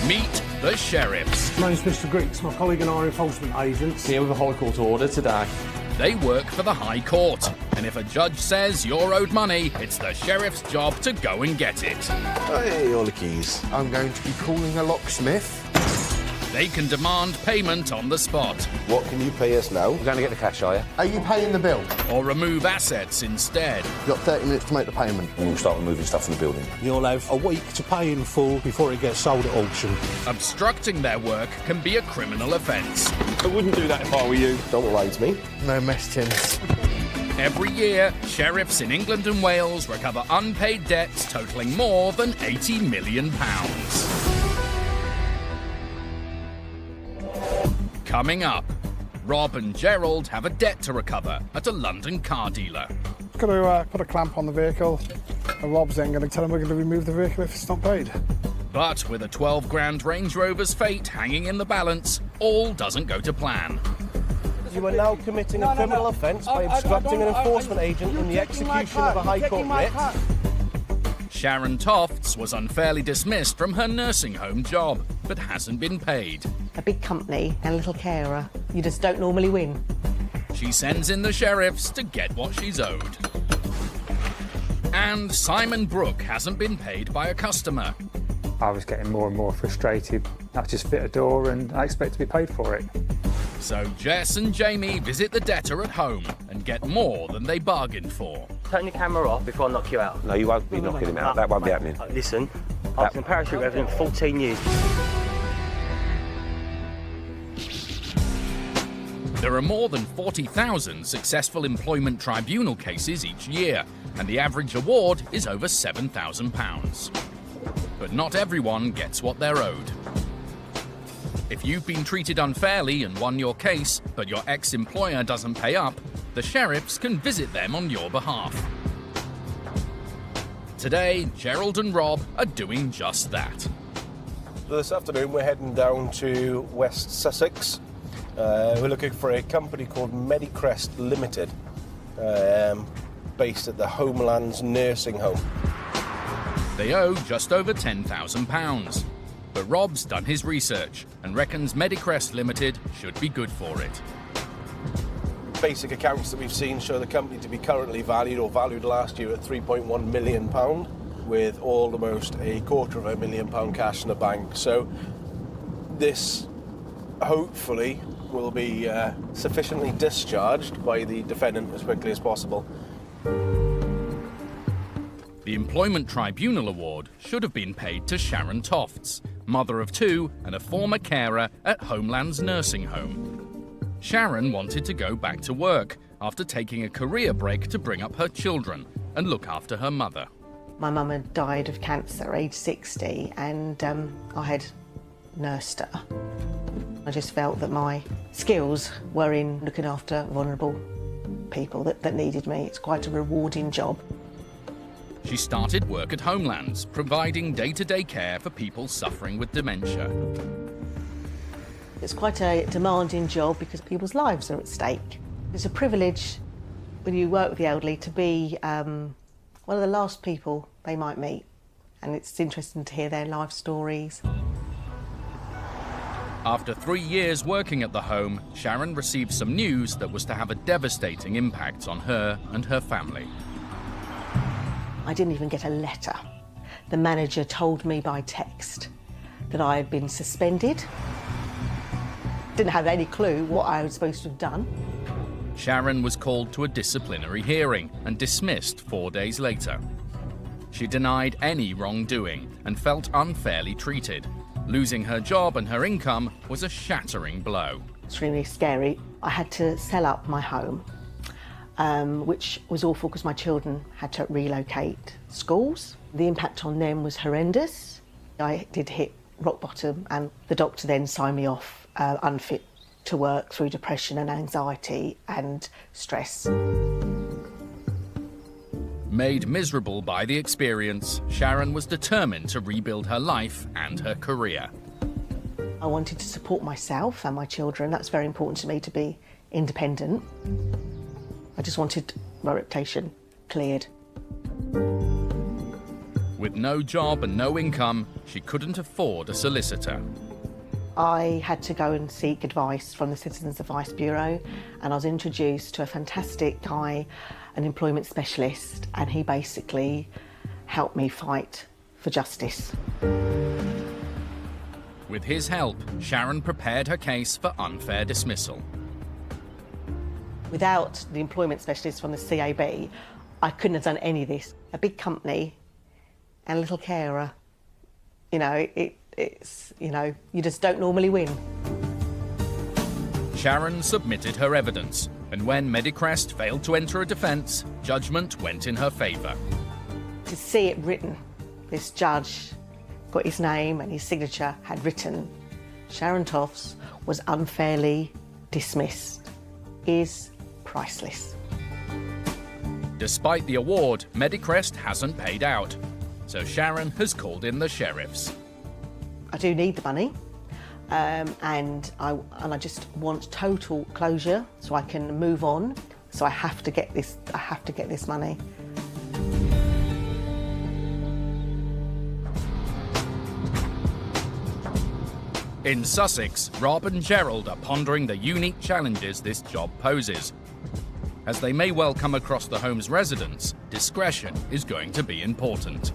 Meet the sheriffs. My name's Mr. Griggs. My colleague and I are enforcement agents. Here with a High Court order today. They work for the High Court, and if a judge says you're owed money, it's the sheriff's job to go and get it. Hey, all the keys. I'm going to be calling a locksmith. They can demand payment on the spot. What can you pay us now? We're going to get the cash, are you? Are you paying the bill? Or remove assets instead. You've got 30 minutes to make the payment. And we'll start removing stuff from the building. You'll have a week to pay in full before it gets sold at auction. Obstructing their work can be a criminal offence. I wouldn't do that if I were you. Don't lie to me. No mess tins. Every year, sheriffs in England and Wales recover unpaid debts totalling more than £80 million. Coming up, Rob and Gerald have a debt to recover at a London car dealer. Got to put a clamp on the vehicle, and Rob's then going to tell him we're going to remove the vehicle if it's not paid. But with a 12 grand Range Rover's fate hanging in the balance, all doesn't go to plan. You are now committing a criminal offence by obstructing an enforcement agent in the execution of a High Court writ. Sharon Tofts was unfairly dismissed from her nursing home job, but hasn't been paid. A big company and a little carer. You just don't normally win. She sends in the sheriffs to get what she's owed. And Simon Brooke hasn't been paid by a customer. I was getting more and more frustrated. I just fit a door and I expect to be paid for it. So Jess and Jamie visit the debtor at home and get more than they bargained for. Turn your camera off before I knock you out. No, you won't be knocking him out. That won't be happening. Listen, I was in parachute resident 14 years. There are more than 40,000 successful employment tribunal cases each year, and the average award is over £7,000. But not everyone gets what they're owed. If you've been treated unfairly and won your case, but your ex-employer doesn't pay up, the sheriffs can visit them on your behalf. Today, Gerald and Rob are doing just that. This afternoon we're heading down to West Sussex. We're looking for a company called Medicrest Limited, based at the Homelands Nursing Home. They owe just over £10,000. But Rob's done his research and reckons Medicrest Limited should be good for it. Basic accounts that we've seen show the company to be currently valued last year at £3.1 million, with almost £250,000 cash in the bank. So this hopefully will be sufficiently discharged by the defendant as quickly as possible. The Employment Tribunal Award should have been paid to Sharon Tofts, mother of two and a former carer at Homelands Nursing Home. Sharon wanted to go back to work after taking a career break to bring up her children and look after her mother. My mum had died of cancer, aged 60, and I had nursed her. I just felt that my skills were in looking after vulnerable people that needed me. It's quite a rewarding job. She started work at Homelands, providing day-to-day care for people suffering with dementia. It's quite a demanding job because people's lives are at stake. It's a privilege when you work with the elderly to be one of the last people they might meet, and it's interesting to hear their life stories. After 3 years working at the home, Sharon received some news that was to have a devastating impact on her and her family. I didn't even get a letter. The manager told me by text that I had been suspended. Didn't have any clue what I was supposed to have done. Sharon was called to a disciplinary hearing and dismissed 4 days later. She denied any wrongdoing and felt unfairly treated. Losing her job and her income was a shattering blow. Extremely scary. I had to sell up my home, which was awful because my children had to relocate schools. The impact on them was horrendous. I did hit rock bottom, and the doctor then signed me off unfit to work through depression and anxiety and stress. Made miserable by the experience, Sharon was determined to rebuild her life and her career. I wanted to support myself and my children. That's very important to me, to be independent. I just wanted my reputation cleared. With no job and no income, she couldn't afford a solicitor. I had to go and seek advice from the Citizens Advice Bureau, and I was introduced to a fantastic guy, an employment specialist, and he basically helped me fight for justice. With his help, Sharon prepared her case for unfair dismissal. Without the employment specialist from the CAB, I couldn't have done any of this. A big company and a little carer, you know, it's, you know, you just don't normally win. Sharon submitted her evidence, and when Medicrest failed to enter a defence, judgment went in her favour. To see it written, this judge got his name and his signature had written, Sharon Toffs was unfairly dismissed, is priceless. Despite the award, Medicrest hasn't paid out, so Sharon has called in the sheriffs. I do need the money, and I just want total closure so I can move on. So I have to get this. I have to get this money. In Sussex, Rob and Gerald are pondering the unique challenges this job poses. As they may well come across the home's residents, discretion is going to be important.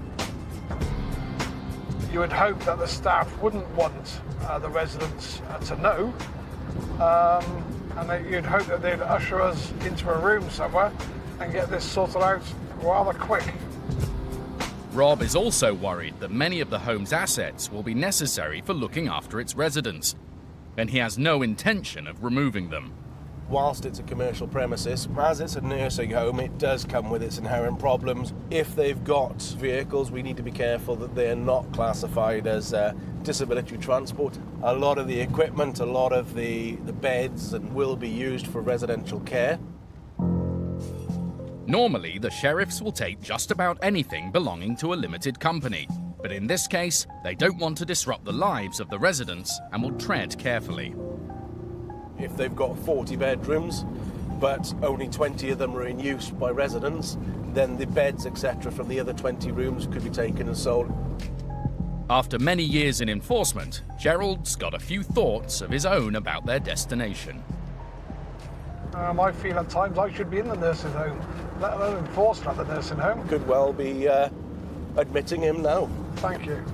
You would hope that the staff wouldn't want the residents to know, and that you'd hope that they'd usher us into a room somewhere and get this sorted out rather quick. Rob is also worried that many of the home's assets will be necessary for looking after its residents, and he has no intention of removing them. Whilst it's a commercial premises, as it's a nursing home, it does come with its inherent problems. If they've got vehicles, we need to be careful that they're not classified as disability transport. A lot of the equipment, a lot of the beds will be used for residential care. Normally, the sheriffs will take just about anything belonging to a limited company, but in this case, they don't want to disrupt the lives of the residents and will tread carefully. If they've got 40 bedrooms, but only 20 of them are in use by residents, then the beds, etc., from the other 20 rooms could be taken and sold. After many years in enforcement, Gerald's got a few thoughts of his own about their destination. I feel at times I should be in the nursing home, let alone enforced at the nursing home. Could well be admitting him now. Thank you.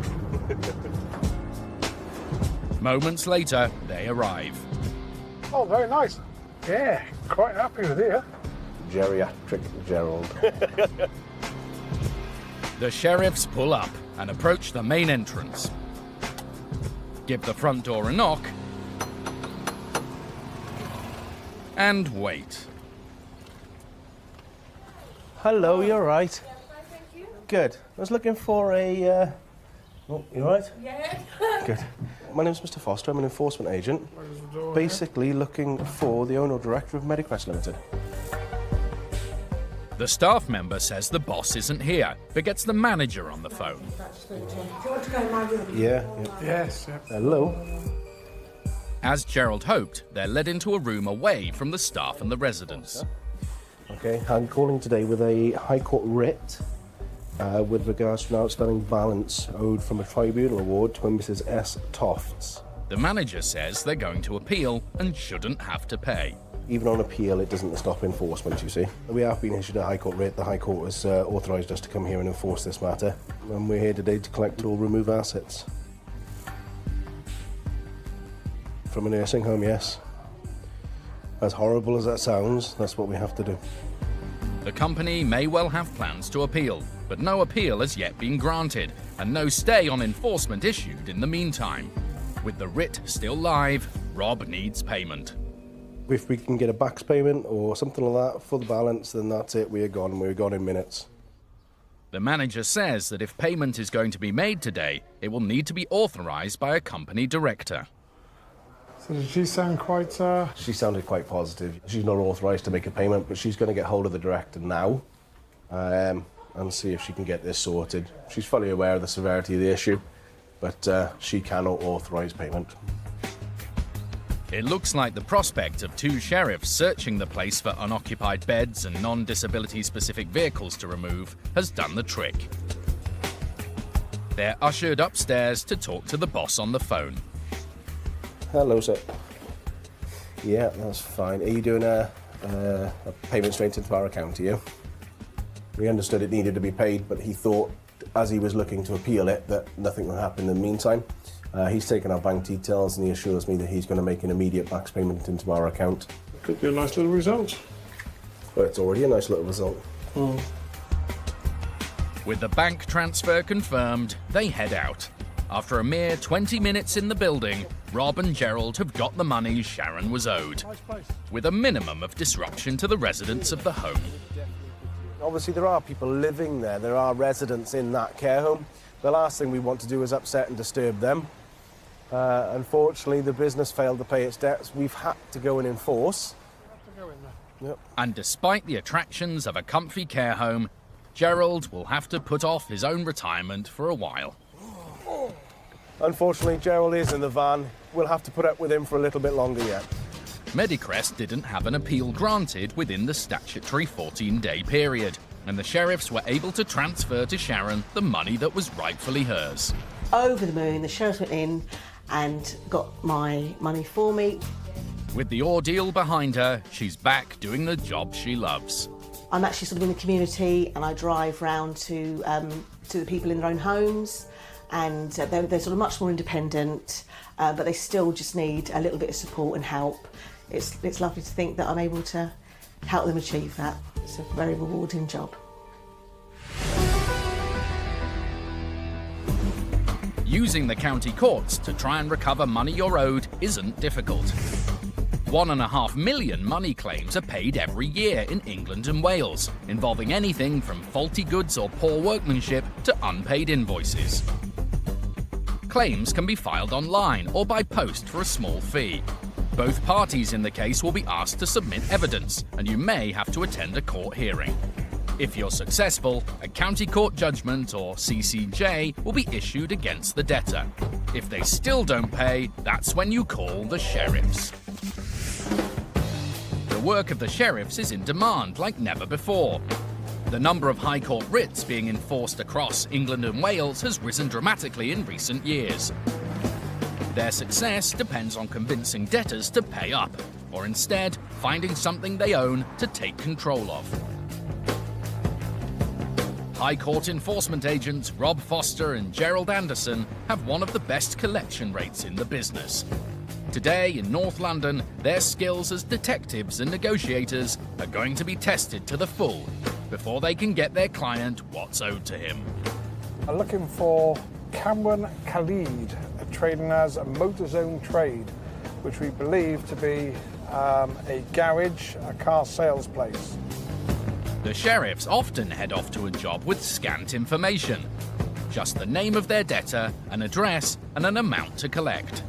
Moments later, they arrive. Oh, very nice. Yeah, quite happy with you. Geriatric Gerald. The sheriffs pull up and approach the main entrance. Give the front door a knock and wait. Hello, you're right. Good. I was looking for a... Oh, you all right? Yeah. Good. My name's Mr. Foster. I'm an enforcement agent. Basically looking for the owner or director of Medicrest Limited. The staff member says the boss isn't here, but gets the manager on the phone. Do you want to go in my room? Yeah. Yes. Yeah. Hello. As Gerald hoped, they're led into a room away from the staff and the residents. Okay, I'm calling today with a High Court writ with regards to an outstanding balance owed from a tribunal award to a Mrs. S. Toffs. The manager says they're going to appeal and shouldn't have to pay. Even on appeal, it doesn't stop enforcement, you see. We have been issued a High Court writ. The High Court has authorised us to come here and enforce this matter. And we're here today to collect or remove assets. From a nursing home, yes. As horrible as that sounds, that's what we have to do. The company may well have plans to appeal, but no appeal has yet been granted, and no stay on enforcement issued in the meantime. With the writ still live, Rob needs payment. If we can get a backs payment or something like that for the balance, then that's it. We're gone. We're gone in minutes. The manager says that if payment is going to be made today, it will need to be authorised by a company director. So did she sound quite... She sounded quite positive. She's not authorised to make a payment, but she's going to get hold of the director now and see if she can get this sorted. She's fully aware of the severity of the issue, but she cannot authorise payment. It looks like the prospect of two sheriffs searching the place for unoccupied beds and non-disability specific vehicles to remove has done the trick. They're ushered upstairs to talk to the boss on the phone. Hello, sir. Yeah, that's fine. Are you doing a payment straight into our account, are you? We understood it needed to be paid, but he thought, as he was looking to appeal it, that nothing would happen in the meantime. He's taken our bank details and he assures me that he's going to make an immediate back payment into our account. Could be a nice little result. Well, it's already a nice little result. With the bank transfer confirmed, they head out. After a mere 20 minutes in the building, Rob and Gerald have got the money Sharon was owed, with a minimum of disruption to the residents of the home. Obviously, there are people living there. There are residents in that care home. The last thing we want to do is upset and disturb them. Unfortunately, the business failed to pay its debts. We've had to go and enforce. Yep. And despite the attractions of a comfy care home, Gerald will have to put off his own retirement for a while. Unfortunately, Gerald is in the van. We'll have to put up with him for a little bit longer yet. Medicrest didn't have an appeal granted within the statutory 14-day period, and the sheriffs were able to transfer to Sharon the money that was rightfully hers. Over the moon, the sheriffs went in and got my money for me. With the ordeal behind her, she's back doing the job she loves. I'm actually sort of in the community and I drive round to the people in their own homes, and they're sort of much more independent, but they still just need a little bit of support and help. It's lovely to think that I'm able to help them achieve that. It's a very rewarding job. Using the county courts to try and recover money you're owed isn't difficult. 1.5 million money claims are paid every year in England and Wales, involving anything from faulty goods or poor workmanship to unpaid invoices. Claims can be filed online or by post for a small fee. Both parties in the case will be asked to submit evidence, and you may have to attend a court hearing. If you're successful, a county court judgment, or CCJ, will be issued against the debtor. If they still don't pay, that's when you call the sheriffs. The work of the sheriffs is in demand like never before. The number of High Court writs being enforced across England and Wales has risen dramatically in recent years. Their success depends on convincing debtors to pay up, or instead finding something they own to take control of. High Court enforcement agents Rob Foster and Gerald Anderson have one of the best collection rates in the business. Today in North London, their skills as detectives and negotiators are going to be tested to the full before they can get their client what's owed to him. I'm looking for Cameron Khalid, trading as a Motorzone Trade, which we believe to be a garage, a car sales place. The sheriffs often head off to a job with scant information. Just the name of their debtor, an address, and an amount to collect.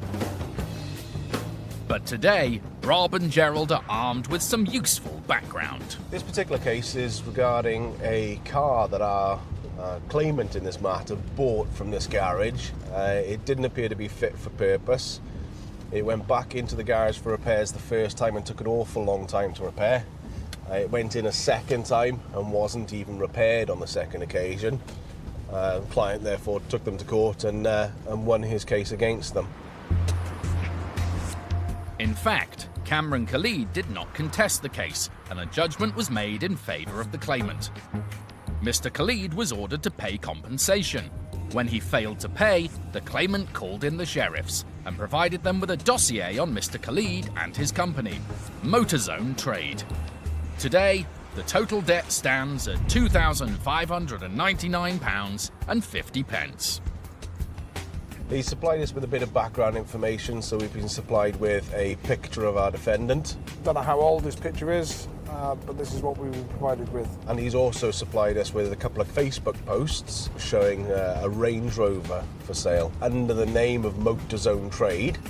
But today, Rob and Gerald are armed with some useful background. This particular case is regarding a car that our claimant in this matter bought from this garage. It didn't appear to be fit for purpose. It went back into the garage for repairs the first time and took an awful long time to repair. It went in a second time and wasn't even repaired on the second occasion. The client therefore took them to court and won his case against them. In fact, Cameron Khalid did not contest the case, and a judgment was made in favour of the claimant. Mr. Khalid was ordered to pay compensation. When he failed to pay, the claimant called in the sheriffs and provided them with a dossier on Mr. Khalid and his company, Motorzone Trade. Today, the total debt stands at £2,599.50. He supplied us with a bit of background information, so we've been supplied with a picture of our defendant. Don't know how old this picture is, but this is what we were provided with. And he's also supplied us with a couple of Facebook posts showing a Range Rover for sale under the name of Motorzone Trade.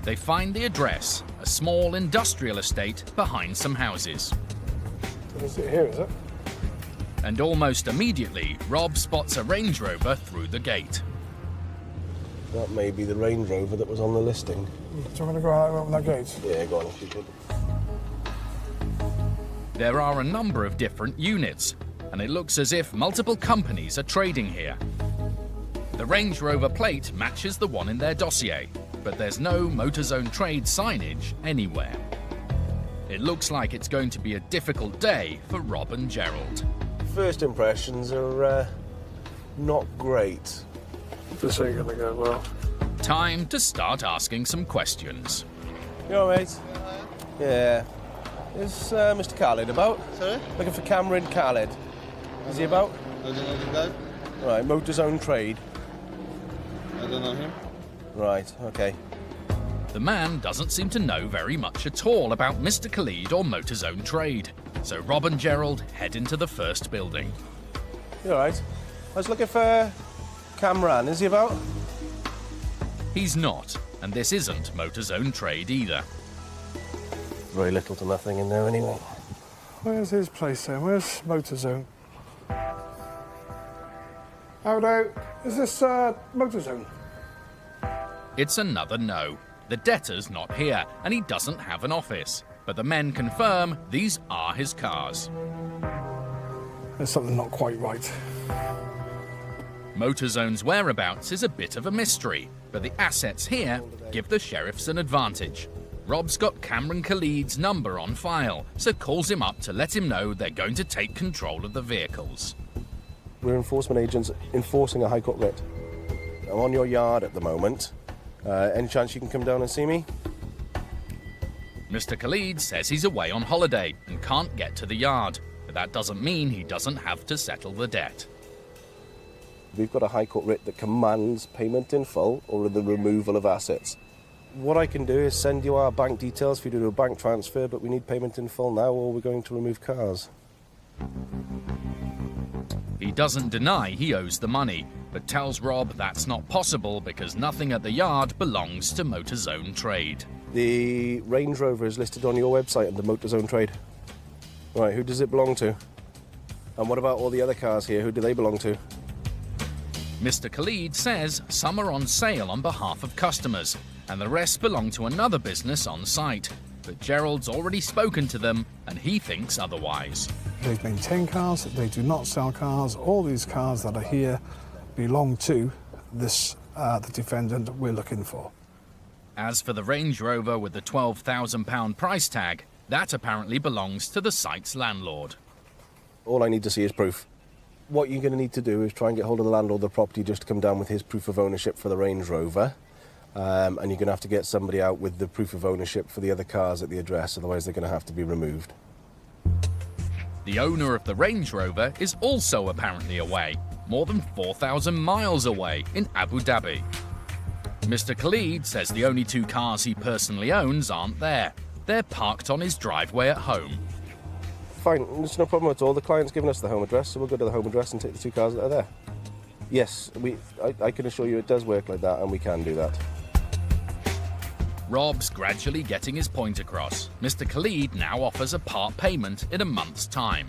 They find the address, a small industrial estate behind some houses. So this is it here, is it? And almost immediately, Rob spots a Range Rover through the gate. That may be the Range Rover that was on the listing. So I'm going to go out and open that gate? Yeah, go on if you could. There are a number of different units, and it looks as if multiple companies are trading here. The Range Rover plate matches the one in their dossier, but there's no Motorzone Trade signage anywhere. It looks like it's going to be a difficult day for Rob and Gerald. First impressions are not great. This ain't gonna go well. Time to start asking some questions. You all right, mate? Yeah. Is Mr. Khaled about? Sorry? Looking for Cameron Khaled. Is he about? I don't know the guy. Right, Motorzone Trade. I don't know him. Right, okay. The man doesn't seem to know very much at all about Mr. Khalid or Motorzone Trade, so Rob and Gerald head into the first building. You all right? I was looking for Cameron. Is he about? He's not, and this isn't Motorzone Trade either. Very little to nothing in there anyway. Where's his place then? Where's Motorzone? Hello, is this Motorzone? It's another no. The debtor's not here, and he doesn't have an office. But the men confirm these are his cars. There's something not quite right. Motorzone's whereabouts is a bit of a mystery, but the assets here give the sheriffs an advantage. Rob's got Cameron Khalid's number on file, so calls him up to let him know they're going to take control of the vehicles. We're enforcement agents enforcing a High Court writ. I'm on your yard at the moment. Any chance you can come down and see me? Mr. Khalid says he's away on holiday and can't get to the yard, but that doesn't mean he doesn't have to settle the debt. We've got a High Court writ that commands payment in full or the removal of assets. What I can do is send you our bank details for you to do a bank transfer, but we need payment in full now or we're going to remove cars. He doesn't deny he owes the money, but tells Rob that's not possible because nothing at the yard belongs to Motorzone Trade. The Range Rover is listed on your website under Motorzone Trade. Right, who does it belong to? And what about all the other cars here? Who do they belong to? Mr. Khalid says some are on sale on behalf of customers, and the rest belong to another business on site. But Gerald's already spoken to them, and he thinks otherwise. They maintain cars, they do not sell cars. All these cars that are here belong to this, the defendant we're looking for. As for the Range Rover with the £12,000 price tag, that apparently belongs to the site's landlord. All I need to see is proof. What you're going to need to do is try and get hold of the landlord of the property just to come down with his proof of ownership for the Range Rover. And you're going to have to get somebody out with the proof of ownership for the other cars at the address, otherwise they're going to have to be removed. The owner of the Range Rover is also apparently away, more than 4,000 miles away in Abu Dhabi. Mr. Khalid says the only two cars he personally owns aren't there. They're parked on his driveway at home. Fine, there's no problem at all. The client's given us the home address, so we'll go to the home address and take the two cars that are there. Yes, I can assure you it does work like that, and we can do that. Rob's gradually getting his point across. Mr. Khalid now offers a part payment in a month's time.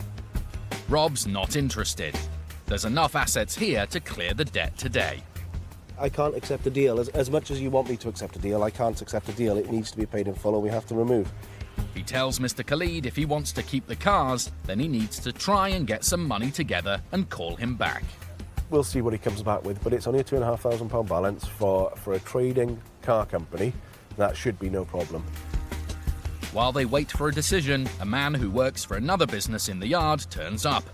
Rob's not interested. There's enough assets here to clear the debt today. I can't accept a deal. As much as you want me to accept a deal, I can't accept a deal. It needs to be paid in full or we have to remove. He tells Mr. Khalid if he wants to keep the cars, then he needs to try and get some money together and call him back. We'll see what he comes back with, but it's only a £2,500 balance for a trading car company. That should be no problem. While they wait for a decision, a man who works for another business in the yard turns up,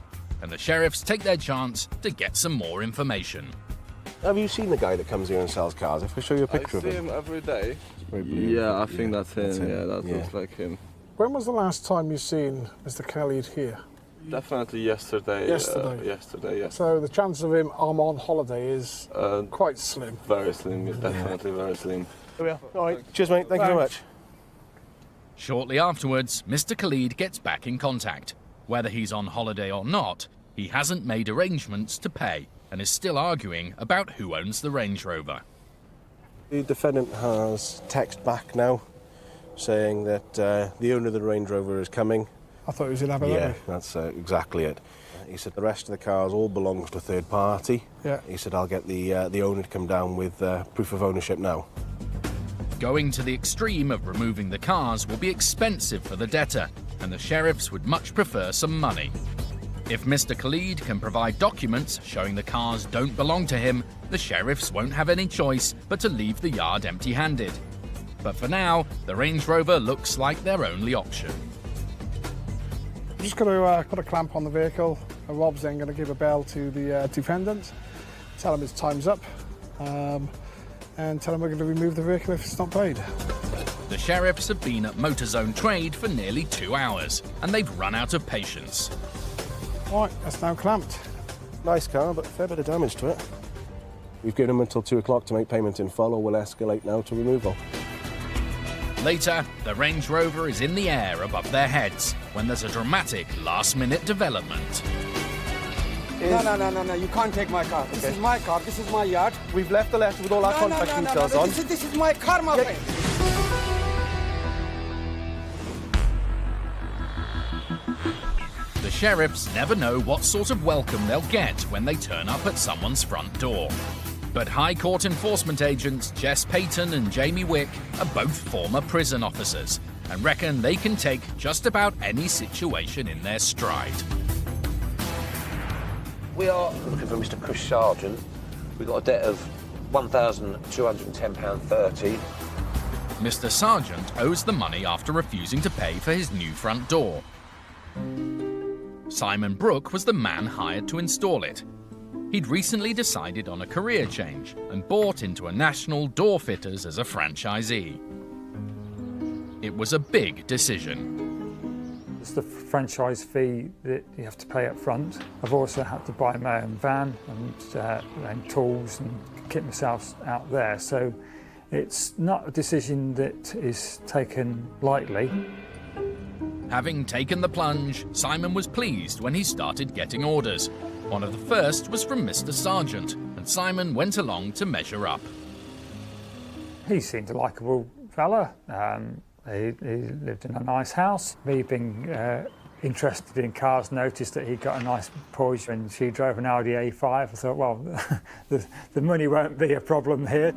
and the sheriffs take their chance to get some more information. Have you seen the guy that comes here and sells cars? If I show you a picture of him. I see him every day. Yeah, I think that's him. Yeah, that Yeah. looks like him. When was the last time you seen Mr. Khalid here? Definitely yesterday. Yesterday? Yesterday, yes. So the chance of him on holiday is quite slim. Very slim, definitely very slim. Here we are. All right. Cheers, mate. Thank you very much. Shortly afterwards, Mr. Khalid gets back in contact. Whether he's on holiday or not, he hasn't made arrangements to pay and is still arguing about who owns the Range Rover. The defendant has text back now saying that the owner of the Range Rover is coming. I thought it was in Abu Dhabi. Yeah, that's exactly it. He said the rest of the cars all belongs to a third party. Yeah. He said I'll get the owner to come down with proof of ownership now. Going to the extreme of removing the cars will be expensive for the debtor, and the sheriffs would much prefer some money. If Mr. Khalid can provide documents showing the cars don't belong to him, the sheriffs won't have any choice but to leave the yard empty-handed. But for now, the Range Rover looks like their only option. I'm just going to put a clamp on the vehicle. Rob's then going to give a bell to the defendant, tell him his time's up, and tell him we're going to remove the vehicle if it's not paid. The sheriffs have been at Motorzone Trade for nearly 2 hours, and they've run out of patience. Right, that's now clamped. Nice car, but a fair bit of damage to it. We've given them until 2 o'clock to make payment in full, or we'll escalate now to removal. Later, the Range Rover is in the air above their heads when there's a dramatic last-minute development. No, you can't take my car. This is my car, this is my yard. We've left the letter with all our contact details on. This is my car, my friend. The sheriffs never know what sort of welcome they'll get when they turn up at someone's front door. But High Court enforcement agents Jess Payton and Jamie Wick are both former prison officers and reckon they can take just about any situation in their stride. We are looking for Mr. Chris Sargent. We've got a debt of £1,210.30. Mr. Sargent owes the money after refusing to pay for his new front door. Simon Brooke was the man hired to install it. He'd recently decided on a career change and bought into a national door fitters as a franchisee. It was a big decision. It's the franchise fee that you have to pay up front. I've also had to buy my own van and tools and kit myself out there. So it's not a decision that is taken lightly. Having taken the plunge, Simon was pleased when he started getting orders. One of the first was from Mr. Sargent, and Simon went along to measure up. He seemed a likeable fella. He lived in a nice house. Me being interested in cars, noticed that he got a nice Porsche and she drove an Audi A5. I thought, well, the money won't be a problem here.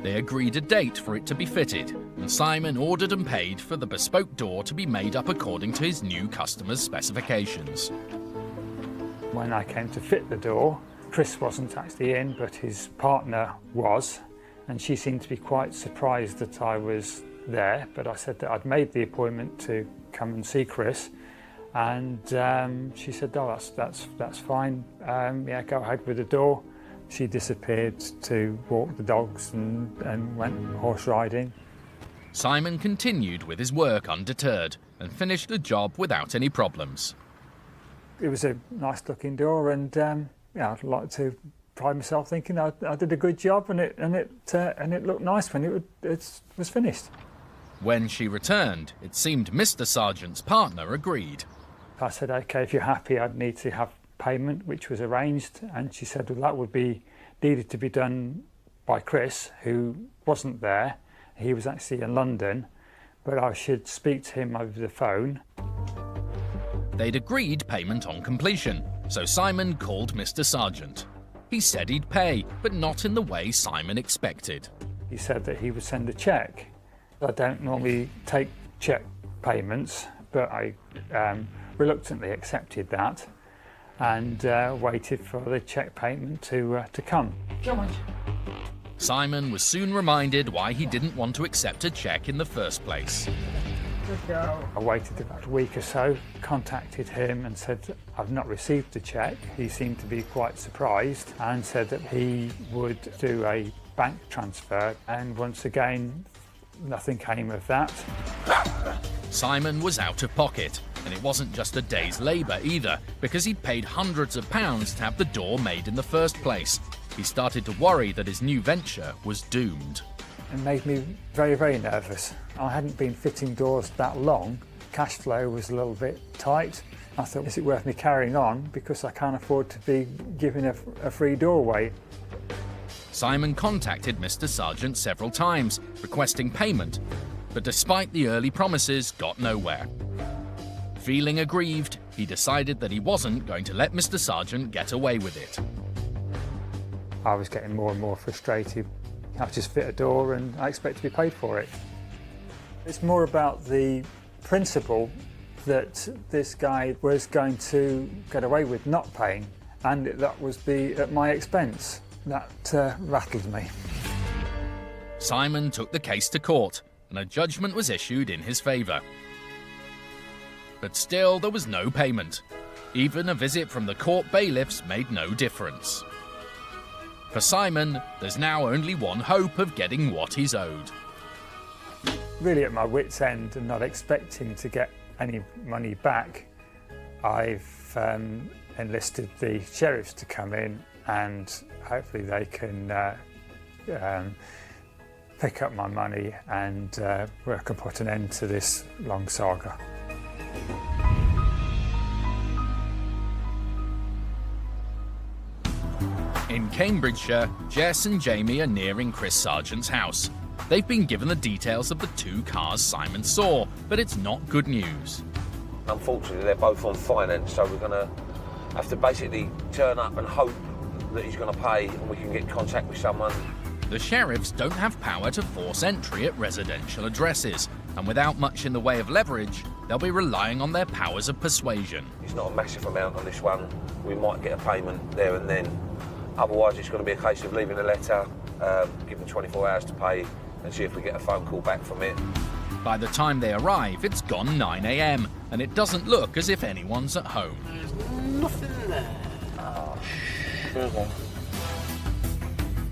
They agreed a date for it to be fitted, and Simon ordered and paid for the bespoke door to be made up according to his new customer's specifications. When I came to fit the door, Chris wasn't actually in, but his partner was, and she seemed to be quite surprised that I was there, but I said that I'd made the appointment to come and see Chris, and she said, oh, that's fine, yeah, go ahead with the door. She disappeared to walk the dogs and went horse riding. Simon continued with his work undeterred and finished the job without any problems. It was a nice looking door, and yeah, I'd like to pride myself thinking I did a good job, and it looked nice when it was finished. When she returned, it seemed Mr. Sargent's partner agreed. I said, OK, if you're happy, I'd need to have payment, which was arranged, and she said, well, that would be needed to be done by Chris, who wasn't there. He was actually in London, but I should speak to him over the phone. They'd agreed payment on completion, so Simon called Mr. Sargent. He said he'd pay, but not in the way Simon expected. He said that he would send a cheque. I don't normally take cheque payments, but I reluctantly accepted that and waited for the cheque payment to come. Come on. Simon was soon reminded why he didn't want to accept a cheque in the first place. Good girl. I waited about a week or so, contacted him and said, I've not received the cheque. He seemed to be quite surprised and said that he would do a bank transfer, and once again, nothing came of that. Simon was out of pocket, and it wasn't just a day's labour either, because he'd paid hundreds of pounds to have the door made in the first place. He started to worry that his new venture was doomed. It made me very, very nervous. I hadn't been fitting doors that long. Cash flow was a little bit tight. I thought, is it worth me carrying on? Because I can't afford to be giving a free doorway. Simon contacted Mr. Sargent several times, requesting payment, but despite the early promises, got nowhere. Feeling aggrieved, he decided that he wasn't going to let Mr. Sargent get away with it. I was getting more and more frustrated. I just fit a door and I expect to be paid for it. It's more about the principle that this guy was going to get away with not paying, and that was at my expense. That rattled me. Simon took the case to court, and a judgment was issued in his favour. But still, there was no payment. Even a visit from the court bailiffs made no difference. For Simon, there's now only one hope of getting what he's owed. Really at my wit's end and not expecting to get any money back, I've enlisted the sheriffs to come in, and hopefully they can pick up my money and work and put an end to this long saga. In Cambridgeshire, Jess and Jamie are nearing Chris Sargent's house. They've been given the details of the two cars Simon saw, but it's not good news. Unfortunately, they're both on finance, so we're going to have to basically turn up and hope that he's going to pay and we can get in contact with someone. The sheriffs don't have power to force entry at residential addresses, and without much in the way of leverage, they'll be relying on their powers of persuasion. It's not a massive amount on this one. We might get a payment there and then. Otherwise, it's going to be a case of leaving a letter, give them 24 hours to pay, and see if we get a phone call back from it. By the time they arrive, it's gone 9 a.m, and it doesn't look as if anyone's at home. There's nothing there. Oh,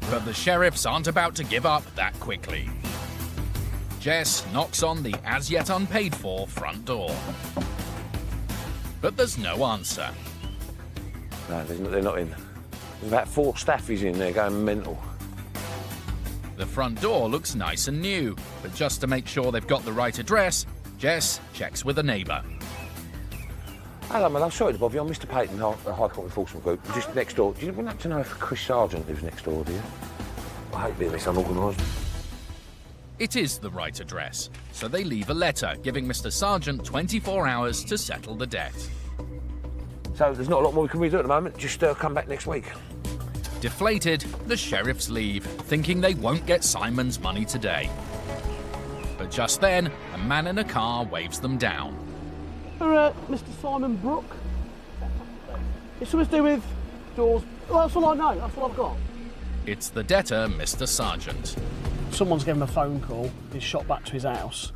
But the sheriffs aren't about to give up that quickly. Jess knocks on the as-yet unpaid-for front door. But there's no answer. No, they're not in. There's about 4 staffies in there going mental. The front door looks nice and new, but just to make sure they've got the right address, Jess checks with a neighbour. Hello, man. I'm sorry to bother you. I'm Mr. Payton, the High Court Enforcement Group. Just next door. Do you want to know if Chris Sargent lives next door, do you? I hate being this unorganised. It is the right address, so they leave a letter giving Mr. Sargent 24 hours to settle the debt. So there's not a lot more we can redo at the moment. Just come back next week. Deflated, the sheriffs leave, thinking they won't get Simon's money today. But just then, a man in a car waves them down. Mr. Simon Brook. It's something to do with doors. Well, that's all I know. That's all I've got. It's the debtor, Mr. Sargent. Someone's given him a phone call. He's shot back to his house.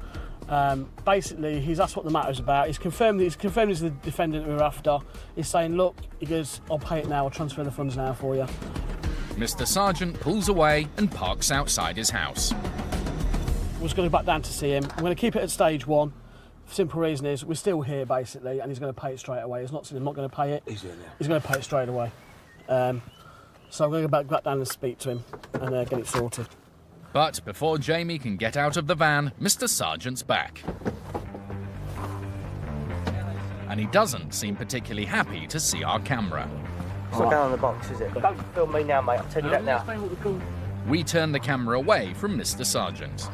Basically, he's asked what the matter's about. He's confirmed he's the defendant we were after. He's saying, look, he goes, I'll pay it now. I'll transfer the funds now for you. Mr. Sargent pulls away and parks outside his house. I was going to go back down to see him. I'm going to keep it at stage 1. Simple reason is we're still here, basically, and he's going to pay it straight away. He's not saying I'm not going to pay it. He's in there. He's going to pay it straight away. So I'm going to go back down and speak to him and get it sorted. But before Jamie can get out of the van, Mr. Sargent's back. And he doesn't seem particularly happy to see our camera. It's not down on the box, is it? Don't film me now, mate. I'll tell you that now. We turn the camera away from Mr. Sargent.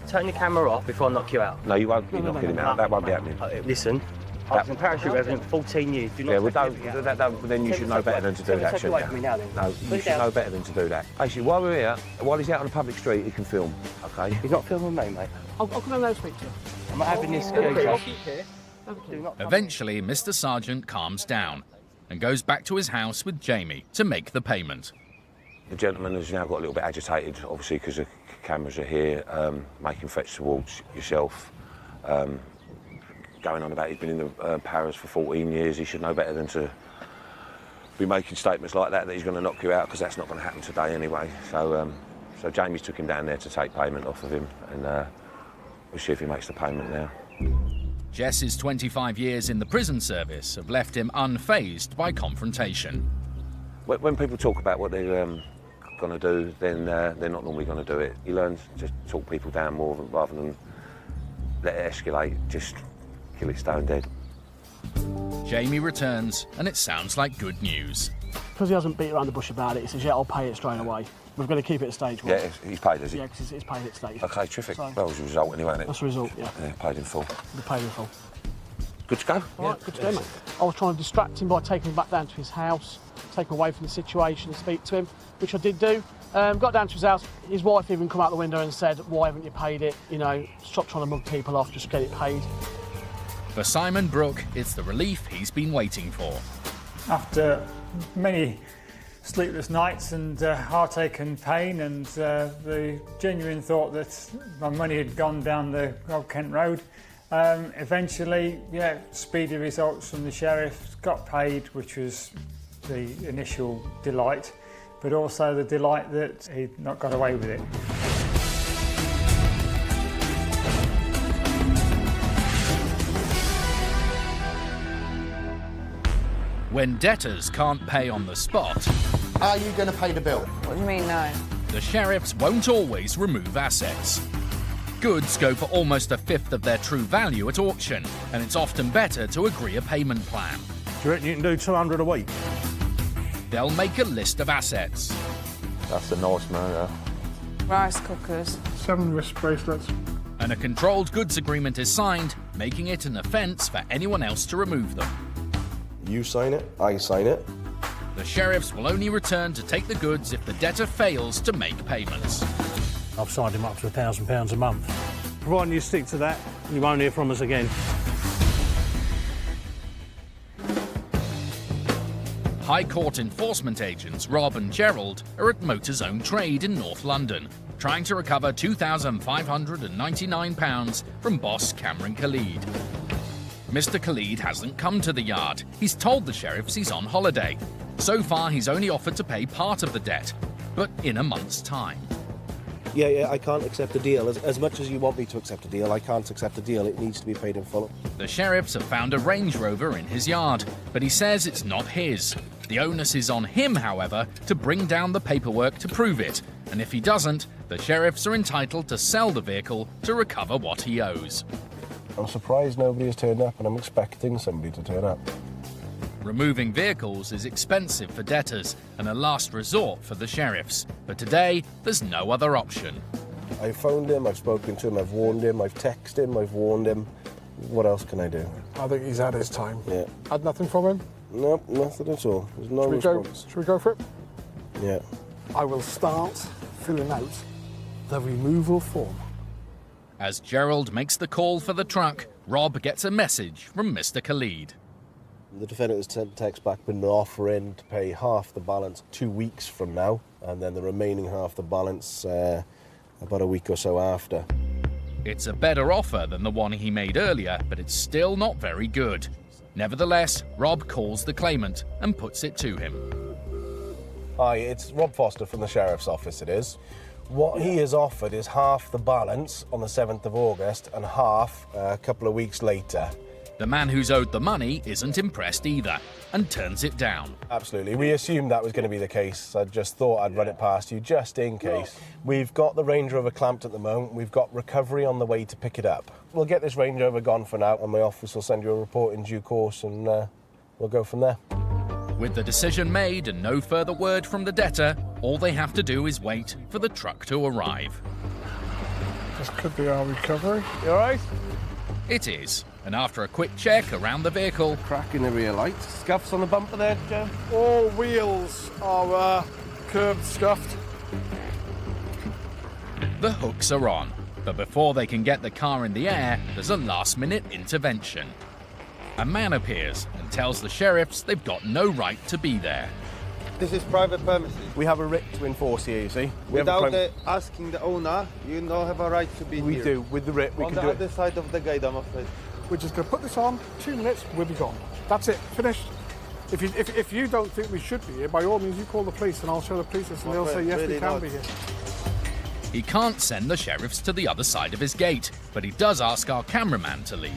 Turn your camera off before I knock you out. No, you won't be knocking him out. That won't be happening. Listen, I was in parachute resident for 14 years. Do not yeah, well, then you should know better than to do that, shouldn't you? No, you should know better than to do that. Actually, while we're here, while he's out on a public street, he can film, OK? He's not filming me, mate. I'll come down there and speak to him. I'm not having this. I'll keep here. Eventually, Mr. Sargent calms down and goes back to his house with Jamie to make the payment. The gentleman has now got a little bit agitated, obviously, because the cameras are here, making threats towards yourself, going on about he's been in the Paris for 14 years. He should know better than to be making statements like that he's going to knock you out, because that's not going to happen today anyway. So Jamie's took him down there to take payment off of him, and we'll see if he makes the payment now. Jess's 25 years in the prison service have left him unfazed by confrontation. When people talk about what they're going to do, then they're not normally going to do it. You learn to talk people down more rather than let it escalate, just kill it stone dead. Jamie returns, and it sounds like good news. Because he hasn't beat around the bush about it, he says, yeah, I'll pay it straight away. We've got to keep it at stage 1. Yeah, he's paid, is he? Yeah, because it's paid at stage. OK, terrific. So, well, it was a result anyway, isn't it? That's the result, yeah. Yeah, paid in full. We paid in full. Good to go? All right, good to go, mate. I was trying to distract him by taking him back down to his house, take him away from the situation and speak to him, which I did do. Got down to his house, his wife even come out the window and said, why haven't you paid it? You know, stop trying to mug people off, just get it paid. For Simon Brooke, it's the relief he's been waiting for. After many sleepless nights and heartache and pain and the genuine thought that my money had gone down the Old Kent Road, eventually, yeah, speedy results from the sheriff, got paid, which was the initial delight, but also the delight that he'd not got away with it. When debtors can't pay on the spot, Are you going to pay the bill? What do you mean, no? the sheriffs won't always remove assets. Goods go for almost a fifth of their true value at auction, and it's often better to agree a payment plan. Do you reckon you can do 200 a week? They'll make a list of assets. That's a nice man, Rice cookers. 7 wrist bracelets. And a controlled goods agreement is signed, making it an offence for anyone else to remove them. You sign it, I sign it. The sheriffs will only return to take the goods if the debtor fails to make payments. I've signed him up to £1,000 a month. Providing you stick to that, you won't hear from us again. High Court enforcement agents Rob and Gerald are at Motorzone Trade in North London, trying to recover £2,599 from boss Cameron Khalid. Mr. Khalid hasn't come to the yard. He's told the sheriffs he's on holiday. So far, he's only offered to pay part of the debt, but in a month's time. Yeah, I can't accept the deal. As much as you want me to accept a deal, I can't accept a deal. It needs to be paid in full. The sheriffs have found a Range Rover in his yard, but he says it's not his. The onus is on him, however, to bring down the paperwork to prove it, and if he doesn't, the sheriffs are entitled to sell the vehicle to recover what he owes. I'm surprised nobody has turned up, and I'm expecting somebody to turn up. Removing vehicles is expensive for debtors and a last resort for the sheriffs, but today there's no other option. I've phoned him, I've spoken to him, I've warned him, I've texted him, I've warned him. What else can I do? I think he's had his time. Yeah. Had nothing from him? Nope, nothing at all. There's no response. Should we go for it? Yeah. I will start filling out the removal form. As Gerald makes the call for the truck, Rob gets a message from Mr. Khalid. The defendant has sent a text back with an offer in to pay half the balance 2 weeks from now, and then the remaining half the balance about a week or so after. It's a better offer than the one he made earlier, but it's still not very good. Nevertheless, Rob calls the claimant and puts it to him. Hi, it's Rob Foster from the Sheriff's Office, it is. What he has offered is half the balance on the 7th of August and half a couple of weeks later. The man who's owed the money isn't impressed either and turns it down. Absolutely. We assumed that was going to be the case. I just thought I'd run it past you just in case. We've got the Range Rover clamped at the moment. We've got recovery on the way to pick it up. We'll get this Range Rover gone for now, and my office will send you a report in due course, and we'll go from there. With the decision made and no further word from the debtor, all they have to do is wait for the truck to arrive. This could be our recovery. You all right? It is, and after a quick check around the vehicle... Crack in the rear light. Scuffs on the bumper there, Joe? All wheels are curved scuffed. The hooks are on, but before they can get the car in the air, there's a last-minute intervention. A man appears and tells the sheriffs they've got no right to be there. This is private premises. We have a writ to enforce here, you see. Without asking the owner, you don't have a right to be here. We do. With the writ, we can do it. On the other side of the gate, I'm afraid. We're just going to put this on, 2 minutes, we'll be gone. That's it, finished. If you don't think we should be here, by all means, you call the police and I'll show the police this and they'll say, yes, we can be here. He can't send the sheriffs to the other side of his gate, but he does ask our cameraman to leave.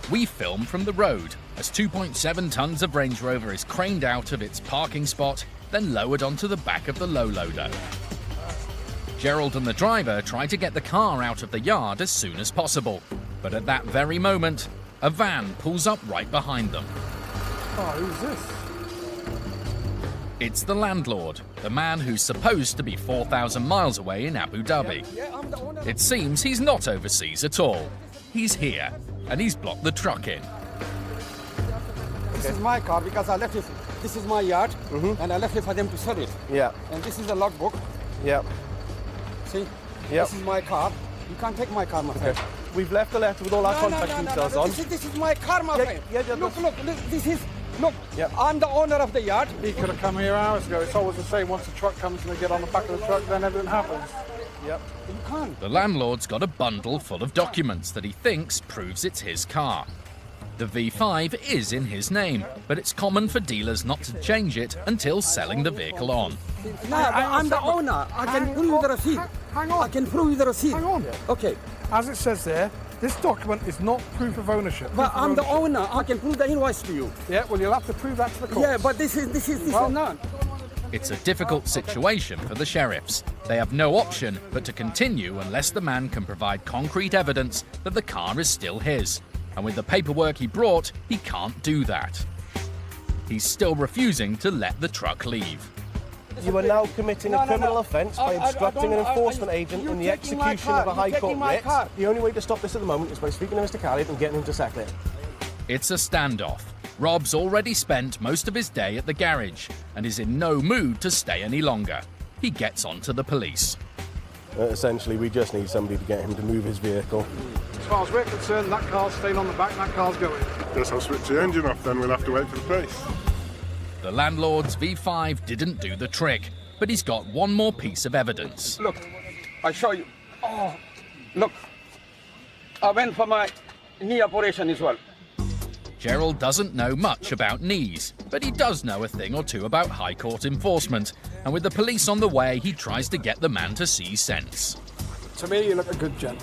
We film from the road as 2.7 tons of Range Rover is craned out of its parking spot, then lowered onto the back of the low loader. Gerald and the driver try to get the car out of the yard as soon as possible, but at that very moment, a van pulls up right behind them. Oh, who's this? It's the landlord, the man who's supposed to be 4,000 miles away in Abu Dhabi. It seems he's not overseas at all. He's here, and he's blocked the truck in. This is my car because I left it. This is my yard, and I left it for them to sell it. Yeah. And this is the logbook. Yeah. See? Yep. This is my car. You can't take my car, my friend. Okay. We've left a letter with all our contact details on. This is my car, my friend. Look, this is... Look, yep. I'm the owner of the yard. He could have come here hours ago. It's always the same. Once the truck comes and they get on the back of the truck, then everything happens. Yep. You can't. The landlord's got a bundle full of documents that he thinks proves it's his car. The V5 is in his name, but it's common for dealers not to change it until selling the vehicle on. No, I'm the owner. I can prove you the receipt. Hang on. I can prove you the receipt. Hang on. Okay. As it says there, this document is not proof of ownership. But I'm the owner. I can prove the invoice to you. Yeah, well, you'll have to prove that to the court. Yeah, but this is not. It's a difficult situation for the sheriffs. They have no option but to continue unless the man can provide concrete evidence that the car is still his. And with the paperwork he brought, he can't do that. He's still refusing to let the truck leave. You are now committing a criminal offence by obstructing an enforcement agent in the execution of a High Court writ. The only way to stop this at the moment is by speaking to Mr. Calliot and getting him to settle it. It's a standoff. Rob's already spent most of his day at the garage and is in no mood to stay any longer. He gets on to the police. Essentially, we just need somebody to get him to move his vehicle. As far as we're concerned, that car's staying on the back, that car's going. Guess I'll switch the engine off then, we'll have to wait for the police. The landlord's V5 didn't do the trick, but he's got one more piece of evidence. Look, I show you. Oh, look. I went for my knee operation as well. Gerald doesn't know much about knees, but he does know a thing or two about High Court enforcement. And with the police on the way, he tries to get the man to see sense. To me, you look a good gent.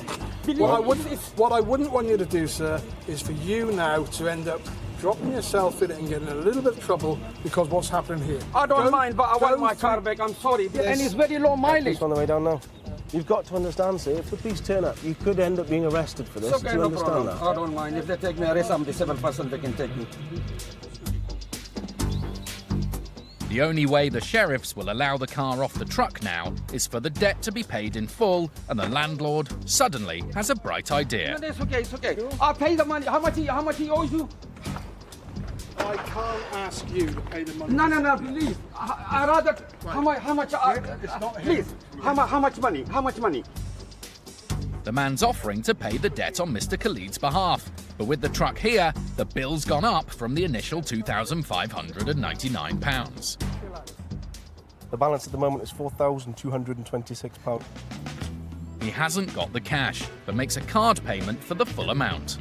What I wouldn't want you to do, sir, is for you now to end up dropping yourself in it and getting in a little bit of trouble because what's happening here. I don't mind, but I want my car back. I'm sorry. And it's very low mileage. On the way down now. You've got to understand, sir, if the police turn up, you could end up being arrested for this. It's okay, Do you no understand problem. that? I don't mind. If they take me arrest, I'm disabled person, they can take me. The only way the sheriffs will allow the car off the truck now is for the debt to be paid in full, and the landlord suddenly has a bright idea. No, it's okay, it's okay. I'll pay the money. How much he owes you? I can't ask you to pay the money. No, please. I rather. Right. How much? It's not here. Please. How much money? How much money? The man's offering to pay the debt on Mr. Khalid's behalf, but with the truck here, the bill's gone up from the initial £2,599. The balance at the moment is £4,226. He hasn't got the cash, but makes a card payment for the full amount.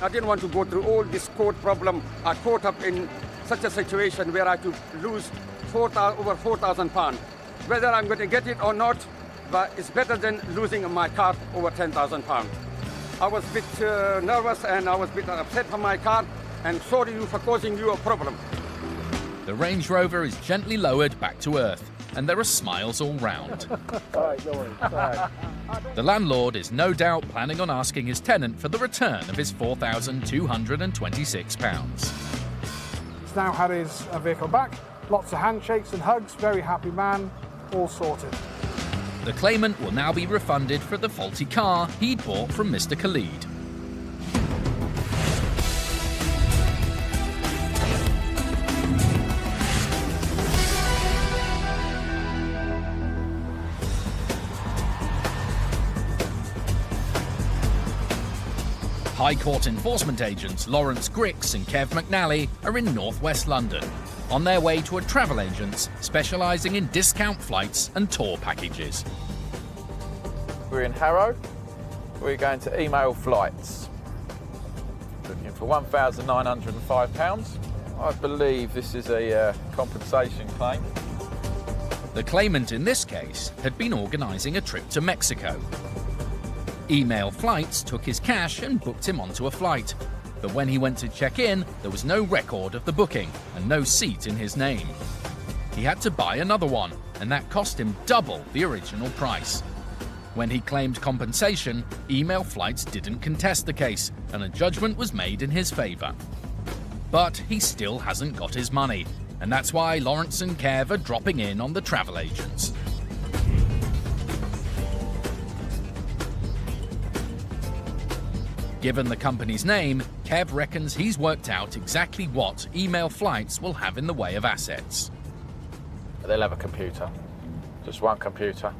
I didn't want to go through all this court problem. I caught up in such a situation where I could lose over £4,000. Whether I'm going to get it or not, but it's better than losing my car over £10,000. I was a bit nervous and I was a bit upset for my car, and sorry for causing you a problem. The Range Rover is gently lowered back to earth, and there are smiles all round. All right, no worries. All right. The landlord is no doubt planning on asking his tenant for the return of his £4,226. He's now had his vehicle back, lots of handshakes and hugs, very happy man, all sorted. The claimant will now be refunded for the faulty car he'd bought from Mr. Khalid. High Court enforcement agents Lawrence Grix and Kev McNally are in northwest London, on their way to a travel agent's specialising in discount flights and tour packages. We're in Harrow. We're going to Email Flights. Looking for £1,905. I believe this is a compensation claim. The claimant in this case had been organising a trip to Mexico. Email Flights took his cash and booked him onto a flight. But when he went to check in, there was no record of the booking and no seat in his name. He had to buy another one, and that cost him double the original price. When he claimed compensation, Email Flights didn't contest the case, and a judgment was made in his favour. But he still hasn't got his money, and that's why Lawrence and Kev are dropping in on the travel agents. Given the company's name, Kev reckons he's worked out exactly what Email Flights will have in the way of assets. They'll have a computer, just one computer,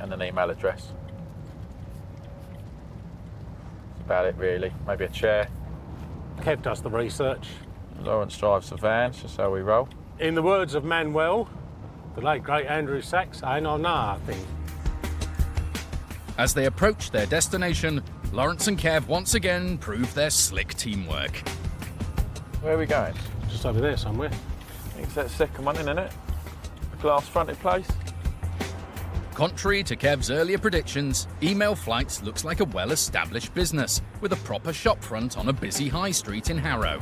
and an email address. about it, really. Maybe a chair. Kev does the research. Lawrence drives the van, just how we roll. In the words of Manuel, the late great Andrew Sachs, I know nothing. As they approach their destination, Lawrence and Kev once again prove their slick teamwork. Where are we going? Just over there somewhere. It's that second one, isn't it? The glass fronted place. Contrary to Kev's earlier predictions, Email Flights looks like a well-established business with a proper shopfront on a busy high street in Harrow.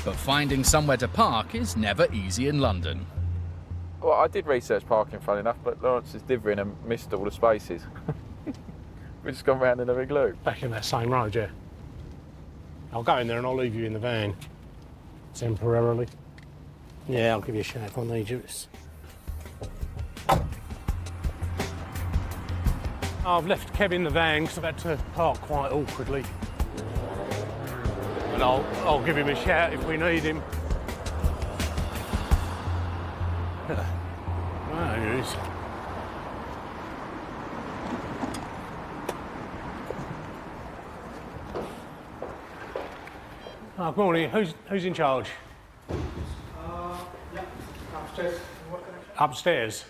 But finding somewhere to park is never easy in London. Well, I did research parking, funny enough, but Lawrence is divvying and missed all the spaces. We've just gone round in a big loop. Back in that same road, yeah. I'll go in there and I'll leave you in the van. Temporarily. Yeah, I'll give you a shout if I need you. I've left Kev in the van because I've had to park quite awkwardly. And I'll give him a shout if we need him. There he is. Oh, good morning. Who's in charge? Yeah, upstairs. Upstairs.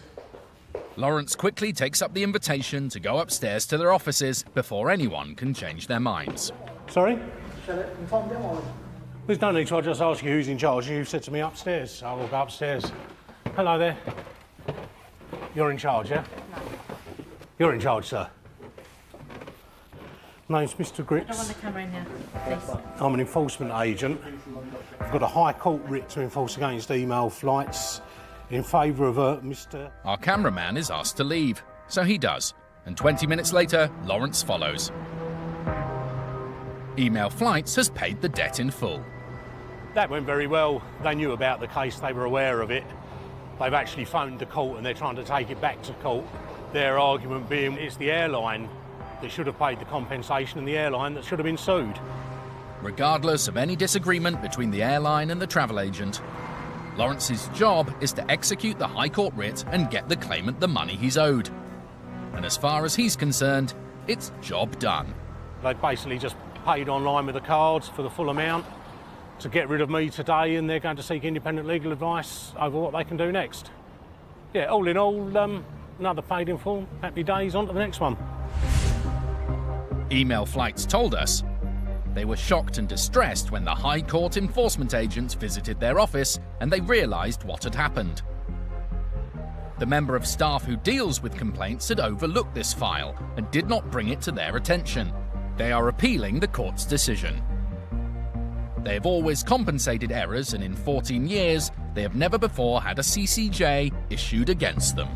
Lawrence quickly takes up the invitation to go upstairs to their offices before anyone can change their minds. Sorry? There's no need to. I'll just ask you who's in charge. You said to me upstairs, so I'll go upstairs. Hello there. You're in charge, yeah? No. You're in charge, sir. Name's Mr. Grits. I don't want the camera in here, please. I'm an enforcement agent. I've got a High Court writ to enforce against Email Flights in favour of Mr. Our cameraman is asked to leave, so he does, and 20 minutes later, Lawrence follows. Email Flights has paid the debt in full. That went very well. They knew about the case, they were aware of it. They've actually phoned the court and they're trying to take it back to court. Their argument being it's the airline that should have paid the compensation and the airline that should have been sued. Regardless of any disagreement between the airline and the travel agent, Lawrence's job is to execute the High Court writ and get the claimant the money he's owed. And as far as he's concerned, it's job done. They basically just paid online with the cards for the full amount to get rid of me today, and they're going to seek independent legal advice over what they can do next. Yeah, all in all, another paid in full. Happy days, on to the next one. Email Flights told us they were shocked and distressed when the High Court enforcement agents visited their office and they realised what had happened. The member of staff who deals with complaints had overlooked this file and did not bring it to their attention. They are appealing the court's decision. They have always compensated errors, and in 14 years, they have never before had a CCJ issued against them.